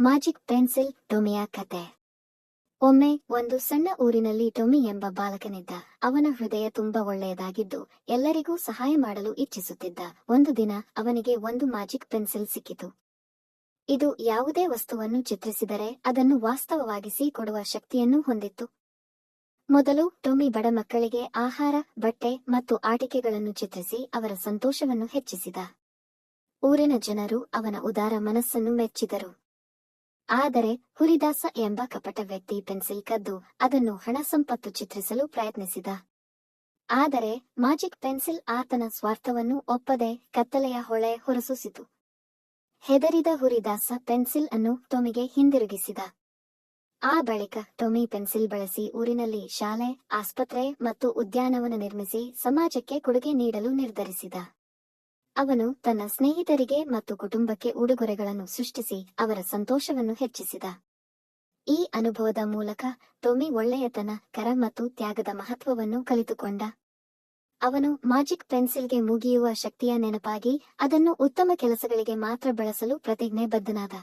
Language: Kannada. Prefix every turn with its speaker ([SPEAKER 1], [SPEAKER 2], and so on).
[SPEAKER 1] ಮ್ಯಾಜಿಕ್ ಪೆನ್ಸಿಲ್ ಟೊಮಿಯ ಕತೆ. ಒಮ್ಮೆ ಒಂದು ಸಣ್ಣ ಊರಿನಲ್ಲಿ ಟೊಮಿ ಎಂಬ ಬಾಲಕನಿದ್ದ. ಅವನ ಹೃದಯ ತುಂಬಾ ಒಳ್ಳೆಯದಾಗಿದ್ದು ಎಲ್ಲರಿಗೂ ಸಹಾಯ ಮಾಡಲು ಇಚ್ಛಿಸುತ್ತಿದ್ದ. ಒಂದು ದಿನ ಅವನಿಗೆ ಒಂದು ಮ್ಯಾಜಿಕ್ ಪೆನ್ಸಿಲ್ ಸಿಕ್ಕಿತು. ಇದು ಯಾವುದೇ ವಸ್ತುವನ್ನು ಚಿತ್ರಿಸಿದರೆ ಅದನ್ನು ವಾಸ್ತವವಾಗಿಸಿ ಕೊಡುವ ಶಕ್ತಿಯನ್ನು ಹೊಂದಿತ್ತು. ಮೊದಲು ಟೊಮಿ ಬಡ ಮಕ್ಕಳಿಗೆ ಆಹಾರ, ಬಟ್ಟೆ ಮತ್ತು ಆಟಿಕೆಗಳನ್ನು ಚಿತ್ರಿಸಿ ಅವರ ಸಂತೋಷವನ್ನು ಹೆಚ್ಚಿಸಿದ. ಊರಿನ ಜನರು ಅವನ ಉದಾರ ಮನಸ್ಸನ್ನು ಮೆಚ್ಚಿದರು. ಆದರೆ ಹುರಿದಾಸ ಎಂಬ ಕಪಟ ವ್ಯಕ್ತಿ ಪೆನ್ಸಿಲ್ ಕದ್ದು ಅದನ್ನು ಹಣ ಸಂಪತ್ತು ಚಿತ್ರಿಸಲು ಪ್ರಯತ್ನಿಸಿದ. ಆದರೆ ಮ್ಯಾಜಿಕ್ ಪೆನ್ಸಿಲ್ ಆತನ ಸ್ವಾರ್ಥವನ್ನು ಒಪ್ಪದೆ ಕತ್ತಲೆಯ ಹೊಳೆ ಹೊರಸೂಸಿತು. ಹೆದರಿದ ಹುರಿದಾಸ ಪೆನ್ಸಿಲ್ ಅನ್ನು ಟೊಮಿಗೆ ಹಿಂದಿರುಗಿಸಿದ. ಆ ಬಳಿಕ ಟೊಮಿ ಪೆನ್ಸಿಲ್ ಬಳಸಿ ಊರಿನಲ್ಲಿ ಶಾಲೆ, ಆಸ್ಪತ್ರೆ ಮತ್ತು ಉದ್ಯಾನವನ ನಿರ್ಮಿಸಿ ಸಮಾಜಕ್ಕೆ ಕೊಡುಗೆ ನೀಡಲು ನಿರ್ಧರಿಸಿದ. ಅವನು ತನ್ನ ಸ್ನೇಹಿತರಿಗೆ ಮತ್ತು ಕುಟುಂಬಕ್ಕೆ ಉಡುಗೊರೆಗಳನ್ನು ಸೃಷ್ಟಿಸಿ ಅವರ ಸಂತೋಷವನ್ನು ಹೆಚ್ಚಿಸಿದ. ಈ ಅನುಭವದ ಮೂಲಕ ಟೊಮಿ ಒಳ್ಳೆಯತನ, ಕರ ಮತ್ತು ತ್ಯಾಗದ ಮಹತ್ವವನ್ನು ಕಲಿತುಕೊಂಡ. ಅವನು ಮ್ಯಾಜಿಕ್ ಪೆನ್ಸಿಲ್ಗೆ ಮುಗಿಯುವ ಶಕ್ತಿಯ ನೆನಪಾಗಿ ಅದನ್ನು ಉತ್ತಮ ಕೆಲಸಗಳಿಗೆ ಮಾತ್ರ ಬಳಸಲು ಪ್ರತಿಜ್ಞೆ ಬದ್ಧನಾದ.